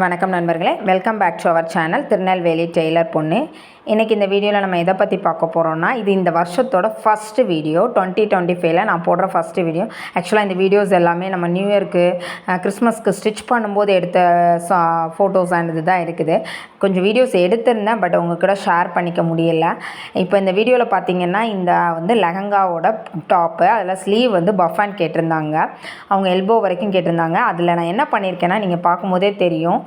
வணக்கம் நண்பர்களே, welcome back to our channel Tirunelveli tailor பொண்ணு. இன்றைக்கி இந்த வீடியோவில் நம்ம எதை பற்றி பார்க்க போகிறோம்னா, இது இந்த வருஷத்தோட ஃபஸ்ட்டு வீடியோ 2025ல் நான் போடுற ஃபஸ்ட்டு வீடியோ. ஆக்சுவலாக இந்த வீடியோஸ் எல்லாமே நம்ம நியூ இயர்க்கு கிறிஸ்மஸ்க்கு ஸ்டிச் பண்ணும்போது எடுத்த ஃபோட்டோஸ் அண்ட் இது தான் இருக்குது. கொஞ்சம் வீடியோஸ் எடுத்திருந்தேன், பட் உங்கள் கூட ஷேர் பண்ணிக்க முடியலை. இப்போ இந்த வீடியோவில் பார்த்தீங்கன்னா, இந்த வந்து லெஹங்காவோட டாப்பு, அதில் ஸ்லீவ் வந்து பஃப் ஹேண்ட் கேட்டிருந்தாங்க. அவங்க எல்போ வரைக்கும் கேட்டிருந்தாங்க. அதில் நான் என்ன பண்ணியிருக்கேன்னா, நீங்கள் பார்க்கும்போதே தெரியும்,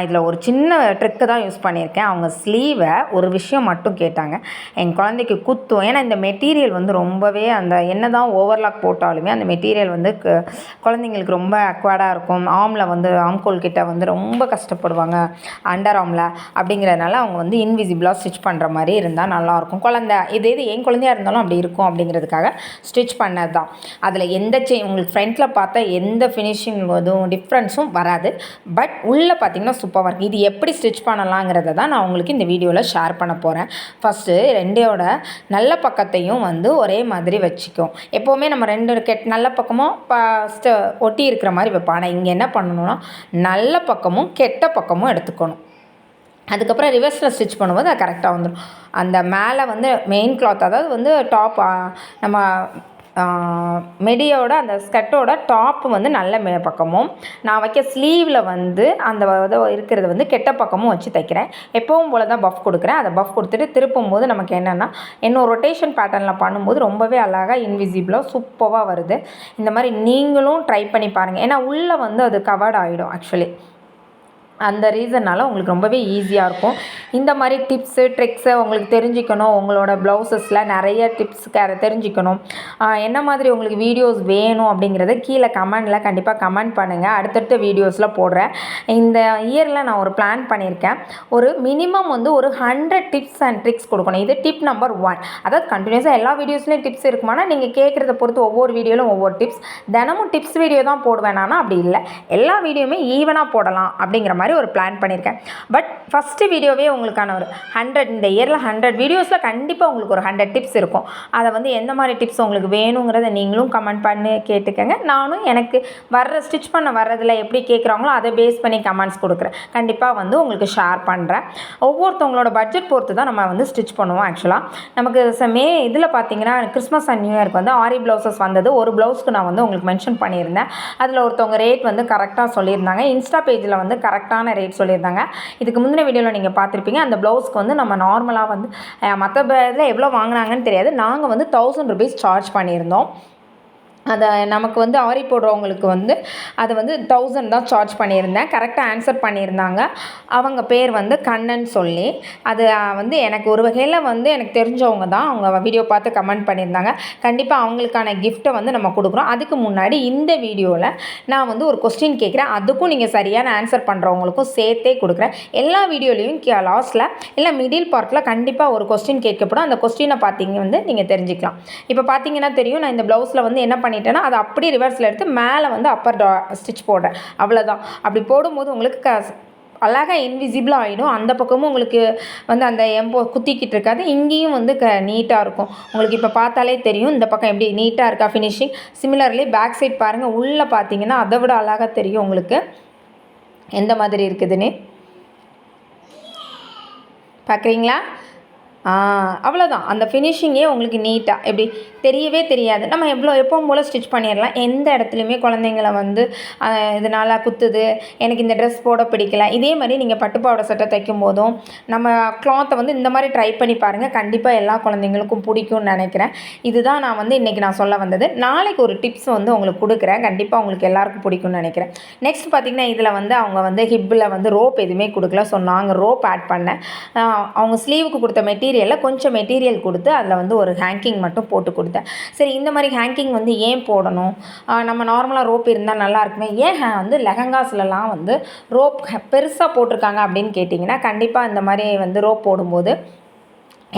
இதில் ஒரு சின்ன ட்ரிக்கு தான் யூஸ் பண்ணியிருக்கேன். அவங்க ஸ்லீவை ஒரு விஷயம் மட்டும் கேட்டாங்க, என் குழந்தைக்கு குத்தும். ஏன்னா இந்த மெட்டீரியல் வந்து ரொம்பவே அந்த என்ன தான் ஓவர்லாக் போட்டாலுமே அந்த மெட்டீரியல் வந்து குழந்தைங்களுக்கு ரொம்ப அக்வார்டாக இருக்கும். ஆமில் வந்து ஆம்கோல் கிட்ட வந்து ரொம்ப கஷ்டப்படுவாங்க, அண்டர் ஆமில். அப்படிங்கிறதுனால அவங்க வந்து இன்விசிபிளாக ஸ்டிச் பண்ணுற மாதிரி இருந்தால் நல்லாயிருக்கும். குழந்தை இது என் குழந்தையாக இருந்தாலும் அப்படி இருக்கும் அப்படிங்கிறதுக்காக ஸ்டிச் பண்ணது தான். அதில் எந்த உங்களுக்கு ஃப்ரண்ட்டில் பார்த்தா எந்த ஃபினிஷிங் எதுவும் டிஃப்ரென்ஸும் வராது. பட் உள்ளே பார்த்திங்கன்னா சூப்பராக இருக்குது. இது எப்படி ஸ்டிச் பண்ணலாங்கிறத தான் நான் உங்களுக்கு இந்த வீடியோவில் ஷேர் பண்ண போகிறேன். ஃபஸ்ட்டு ரெண்டோட நல்ல பக்கத்தையும் வந்து ஒரே மாதிரி வச்சுக்கும். எப்போவுமே நம்ம ரெண்டு நல்ல பக்கமும் ஃபஸ்ட்டு ஒட்டி இருக்கிற மாதிரி வைப்போம். ஆனால் இங்கே என்ன பண்ணணும்னா, நல்ல பக்கமும் கெட்ட பக்கமும் எடுத்துக்கணும். அதுக்கப்புறம் ரிவர்ஸில் ஸ்டிச் பண்ணும்போது அது கரெக்டாக வந்துடும். அந்த மேலே வந்து மெயின் கிளாத், அதாவது வந்து டாப், நம்ம மெடியோட அந்த ஸ்கர்ட்டோட டாப்பு வந்து நல்ல பக்கமும், நான் வைக்க ஸ்லீவில் வந்து அந்த இது இருக்கிறது வந்து கெட்ட பக்கமும் வச்சு தைக்கிறேன். எப்பவும் போல் தான் பஃப் கொடுக்குறேன். அதை பஃப் கொடுத்துட்டு திருப்பும் போது நமக்கு என்னென்னா, இன்னும் ரொட்டேஷன் பேட்டர்னில் பண்ணும்போது ரொம்பவே அழகாக இன்விசிபிளாக சூப்பராக வருது. இந்த மாதிரி நீங்களும் ட்ரை பண்ணி பாருங்கள். ஏன்னா உள்ளே வந்து அது கவர்ட் ஆகிடும். ஆக்சுவலி அந்த ரீசன்னால் உங்களுக்கு ரொம்பவே ஈஸியாக இருக்கும். இந்த மாதிரி டிப்ஸு ட்ரிக்ஸு உங்களுக்கு தெரிஞ்சுக்கணும், உங்களோட ப்ளவுசஸில் நிறைய டிப்ஸ் தெரிஞ்சுக்கணும், என்ன மாதிரி உங்களுக்கு வீடியோஸ் வேணும் அப்படிங்கிறத கீழே கமெண்டில் கண்டிப்பாக கமெண்ட் பண்ணுங்கள். அடுத்தடுத்த வீடியோஸில் போடுறேன். இந்த இயரில் நான் ஒரு பிளான் பண்ணியிருக்கேன். ஒரு மினிமம் வந்து ஒரு 100 டிப்ஸ் அண்ட் ட்ரிக்ஸ் கொடுக்கணும். இது டிப் நம்பர் 1. அதாவது கண்டினியூஸாக எல்லா வீடியோஸ்லேயும் டிப்ஸ் இருக்குமானா, நீங்கள் கேட்குறத பொறுத்து ஒவ்வொரு வீடியோவிலும் ஒவ்வொரு டிப்ஸ், தினமும் டிப்ஸ் வீடியோ தான் போடுவேன். ஆனால் அப்படி இல்லை, எல்லா வீடியோவுமே ஈவனாக போடலாம் அப்படிங்கிற மாதிரி ஒரு பிளான் பண்ணியிருக்கேன். பட் ஃபஸ்ட்டு வீடியோவே உங்களுக்கான ஒரு 100, இந்த இயரில் 100 வீடியோஸில் கண்டிப்பாக உங்களுக்கு ஒரு 100 டிப்ஸ் இருக்கும். அதை வந்து எந்த மாதிரி டிப்ஸ் உங்களுக்கு வேணுங்கிறத நீங்களும் கமெண்ட் பண்ணி கேட்டுக்கங்க. நானும் எனக்கு ஸ்டிச் பண்ண வர்றதில் எப்படி கேட்குறாங்களோ அதை பேஸ் பண்ணி கமெண்ட்ஸ் கொடுக்குறேன். கண்டிப்பாக வந்து உங்களுக்கு ஷேர் பண்ணுறேன். ஒவ்வொருத்தவங்களோட பட்ஜெட் பொறுத்து தான் நம்ம வந்து ஸ்டிச் பண்ணுவோம். ஆக்சுவலாக நமக்கு இதில் பார்த்தீங்கன்னா, கிறிஸ்மஸ் அண்ட் நியூ இயர்க்கு வந்து ஆரி ப்ளவுசஸ் வந்தது. ஒரு ப்ளவுஸ்க்கு நான் வந்து உங்களுக்கு மென்ஷன் பண்ணியிருந்தேன். அதில் ஒருத்தவங்க ரேட் வந்து கரெக்டாக சொல்லியிருந்தாங்க. இன்ஸ்டா பேஜில் வந்து கரெக்டான ரேட் சொல்லியிருந்தாங்க. இதுக்கு முந்தின வீடியோவில் நீங்கள் பார்த்துருப்பீங்க. அந்த ப்ளவுஸ்க்கு வந்து நம்ம நார்மலாக வந்து மற்ற இதில் எவ்வளோ வாங்கினாங்கன்னு தெரியாது, நாங்கள் வந்து 1000 rupees சார்ஜ் பண்ணியிருந்தோம். அதை நமக்கு வந்து ஆரி போடுறவங்களுக்கு வந்து அதை வந்து 1000 தான் சார்ஜ் பண்ணியிருந்தேன். கரெக்டாக ஆன்சர் பண்ணியிருந்தாங்க. அவங்க பேர் வந்து கண்ணன் சொல்லி. அது வந்து எனக்கு ஒரு வகையில் வந்து எனக்கு தெரிஞ்சவங்க தான். அவங்க வீடியோ பார்த்து கமெண்ட் பண்ணியிருந்தாங்க. கண்டிப்பாக அவங்களுக்கான கிஃப்ட்டை வந்து நம்ம கொடுக்குறோம். அதுக்கு முன்னாடி இந்த வீடியோவில் நான் வந்து ஒரு கொஸ்டின் கேட்குறேன். அதுக்கும் நீங்கள் சரியான ஆன்சர் பண்ணுறவங்களுக்கும் சேர்த்தே கொடுக்குறேன். எல்லா வீடியோலையும் லாஸ்ட்டில் இல்லை மிடில் பார்ட்டில் கண்டிப்பாக ஒரு கொஸ்டின் கேட்கப்படும். அந்த கொஸ்டினை பார்த்தீங்க வந்து நீங்கள் தெரிஞ்சுக்கலாம். இப்போ பார்த்தீங்கன்னா தெரியும், நான் இந்த ப்ளவுஸில் வந்து என்ன பண்ணிட்டேன்னா, அதை அப்படியே ரிவர்ஸில் எடுத்து மேலே வந்து அப்பர் ஸ்டிச் போடுறேன். அவ்வளோதான். அப்படி போடும்போது உங்களுக்கு அழகாக இன்விசிபிளாக ஆகிடும். அந்த பக்கமும் உங்களுக்கு வந்து அந்த எம்போ குத்திக்கிட்டு இருக்காது. இங்கேயும் வந்து நீட்டாக இருக்கும். உங்களுக்கு இப்போ பார்த்தாலே தெரியும் இந்த பக்கம் எப்படி நீட்டாக இருக்கா ஃபினிஷிங். சிமிலர்லி பேக் சைட் பாருங்கள். உள்ளே பார்த்தீங்கன்னா அதை விட அழகாக தெரியும் உங்களுக்கு எந்த மாதிரி இருக்குதுன்னு. பார்க்குறீங்களா? அவ்வளோதான். அந்த ஃபினிஷிங்கே உங்களுக்கு நீட்டாக எப்படி தெரியவே தெரியாது. நம்ம எப்பவும் போல் ஸ்டிச் பண்ணிடலாம். எந்த இடத்துலையுமே குழந்தைங்கள வந்து இதனால் குத்துது, எனக்கு இந்த ட்ரெஸ் போட பிடிக்கல, இதே மாதிரி நீங்கள் பட்டுப்பாவாடை சட்டை தைக்கும் போதும் நம்ம கிளாத்தை வந்து இந்த மாதிரி ட்ரை பண்ணி பாருங்கள். கண்டிப்பாக எல்லா குழந்தைங்களுக்கும் பிடிக்கும்னு நினைக்கிறேன். இதுதான் நான் வந்து இன்றைக்கி நான் சொல்ல வந்தது. நாளைக்கு ஒரு டிப்ஸ் வந்து உங்களுக்கு கொடுக்குறேன். கண்டிப்பாக உங்களுக்கு எல்லாருக்கும் பிடிக்கும்னு நினைக்கிறேன். நெக்ஸ்ட் பார்த்திங்கன்னா, இதில் வந்து அவங்க வந்து ஹிப்பில் வந்து ரோப் எதுவுமே கொடுக்கல. ஸோ நாங்கள் ரோப் ஆட் பண்ணேன். அவங்க ஸ்லீவுக்கு கொடுத்த கொஞ்சம் மெட்டீரியல் கொடுத்து அதில் வந்து ஒரு ஹேங்கிங் மட்டும் போட்டு கொடுத்தேன். சரி, இந்த மாதிரி ஹேங்கிங் வந்து ஏன் போடணும், நம்ம நார்மலாக ரோப் இருந்தால் நல்லா இருக்குமே, ஏன் வந்து லெஹங்காஸ்லலாம் வந்து ரோப் பெருசாக போட்டிருக்காங்க அப்படின்னு கேட்டிங்கன்னா, கண்டிப்பாக இந்த மாதிரி வந்து ரோப் போடும்போது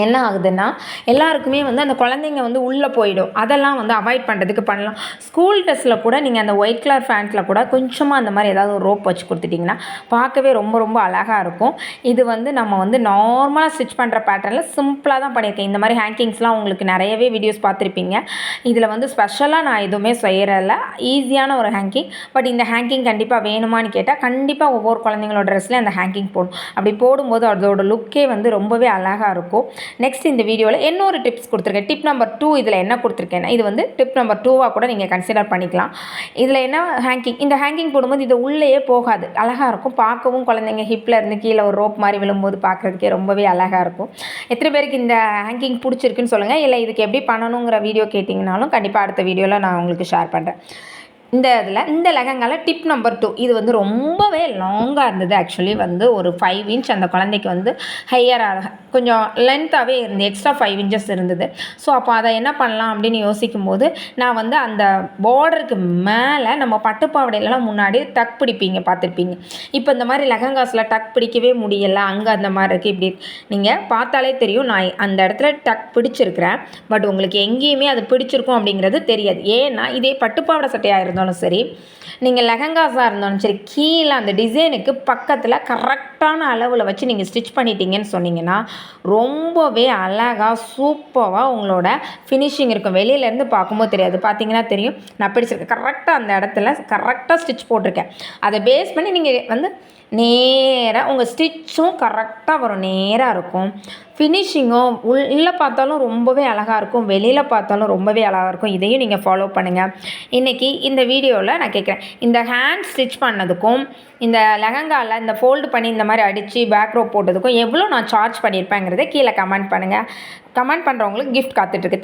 என்ன ஆகுதுன்னா எல்லாருக்குமே வந்து அந்த குழந்தைங்க வந்து உள்ளே போயிடும். அதெல்லாம் வந்து அவாய்ட் பண்ணுறதுக்கு பண்ணலாம். ஸ்கூல் ட்ரெஸ்ஸில் கூட நீங்கள் அந்த ஒயிட் கலர் ஃபேண்ட்டில் கூட கொஞ்சமாக அந்த மாதிரி ஏதாவது ஒரு ரோப் வச்சு கொடுத்துட்டிங்கன்னா பார்க்கவே ரொம்ப ரொம்ப அழகாக இருக்கும். இது வந்து நம்ம வந்து நார்மலாக ஸ்டிச் பண்ணுற பேட்டர்னில் சிம்பிளாக தான் பண்ணியிருக்கேன். இந்த மாதிரி ஹேங்கிங்ஸ்லாம் உங்களுக்கு நிறையவே வீடியோஸ் பார்த்துருப்பீங்க. இதில் வந்து ஸ்பெஷலாக நான் எதுவுமே செய்கிறதில்ல. ஈஸியான ஒரு ஹேங்கிங். பட் இந்த ஹேங்கிங் கண்டிப்பாக வேணுமான்னு கேட்டால் கண்டிப்பாக ஒவ்வொரு குழந்தைங்களோட ட்ரெஸ்லேயும் அந்த ஹேங்கிங் போடணும். அப்படி போடும்போது அதோட லுக்கே வந்து ரொம்பவே அழகாக இருக்கும். நெக்ஸ்ட் இந்த வீடியோவில் இன்னொரு டிப்ஸ் கொடுத்துருக்கேன். டிப் நம்பர் 2 இதில் என்ன கொடுத்துருக்கேன்னா, இது வந்து டிப் நம்பர் 2வாக கூட நீங்கள் கன்சிடர் பண்ணிக்கலாம். இதில் என்ன ஹேங்கிங், இந்த ஹேங்கிங் போடும்போது இது உள்ளேயே போகாது, அழகாக இருக்கும். பார்க்கவும் குழந்தைங்க ஹிப்பில் இருந்து கீழே ஒரு ரோப் மாதிரி விழும்போது பார்க்குறதுக்கே ரொம்பவே அழகாக இருக்கும். எத்தனை பேருக்கு இந்த ஹேங்கிங் பிடிச்சிருக்குன்னு சொல்லுங்கள். இல்லை இதுக்கு எப்படி பண்ணணுங்கிற வீடியோ கேட்டிங்கனாலும் கண்டிப்பாக அடுத்த வீடியோவில் நான் உங்களுக்கு ஷேர் பண்ணுறேன். இந்த லெஹங்காவில் டிப் நம்பர் 2 இது வந்து ரொம்பவே லாங்காக இருந்தது. ஆக்சுவலி வந்து ஒரு 5 இன்ச் அந்த குழந்தைக்கு வந்து ஹையராக கொஞ்சம் லென்த்தாகவே இருந்து எக்ஸ்ட்ரா 5 இன்ச்சஸ் இருந்தது. ஸோ அப்போ அதை என்ன பண்ணலாம் அப்படின்னு யோசிக்கும்போது நான் வந்து அந்த பார்டருக்கு மேலே நம்ம பட்டுப்பாவடையிலலாம் முன்னாடி டக் பிடிப்பீங்க, பார்த்துருப்பீங்க. இப்போ இந்த மாதிரி லெஹங்காஸில் டக் பிடிக்கவே முடியலை, அங்கே அந்த மாதிரி இருக்குது. இப்படி நீங்கள் பார்த்தாலே தெரியும் நான் அந்த இடத்துல டக் பிடிச்சிருக்கிறேன். பட் உங்களுக்கு எங்கேயுமே அது பிடிச்சிருக்கும் அப்படிங்கிறது தெரியாது. ஏன்னா இதே பட்டுப்பாவடை சட்டையாக இருந்தாலும் சரி, நீங்கள் லெஹங்காஸாக இருந்தாலும் சரி, கீழே அந்த டிசைனுக்கு பக்கத்தில் கரெக்டான அளவில் வச்சு நீங்கள் ஸ்டிச் பண்ணிட்டீங்கன்னு சொன்னீங்கன்னா ரொம்பவே அழகாக சூப்பராக உங்களோட ஃபினிஷிங் இருக்கும். வெளியிலேருந்து பார்க்கும்போது தெரியாது. பார்த்தீங்கன்னா தெரியும் நான் பிடிச்சிருக்கேன். கரெக்டாக அந்த இடத்துல கரெக்டாக ஸ்டிச் போட்டிருக்கேன். அதை பேஸ் பண்ணி நீங்கள் வந்து நேராக உங்கள் ஸ்டிச்சும் கரெக்டாக வரும், நேராக இருக்கும். ஃபினிஷிங்கும் உள்ளே பார்த்தாலும் ரொம்பவே அழகாக இருக்கும், வெளியில் பார்த்தாலும் ரொம்பவே அழகாக இருக்கும். இதையும் நீங்கள் ஃபாலோ பண்ணுங்கள். இன்றைக்கி இந்த வீடியோவில் நான் கேட்குறேன், இந்த ஹேண்ட் ஸ்டிச் பண்ணதுக்கும் இந்த லெஹங்காவில் இந்த ஃபோல்டு பண்ணி இந்த மாதிரி அடித்து பேக் ரோப் போட்டதுக்கும் எவ்வளோ நான் சார்ஜ் பண்ணியிருப்பேங்கிறத கீழே கமெண்ட் பண்ணுங்கள். கமெண்ட் பண்ணுறவங்களுக்கு கிஃப்ட் காத்துட்ருக்கு.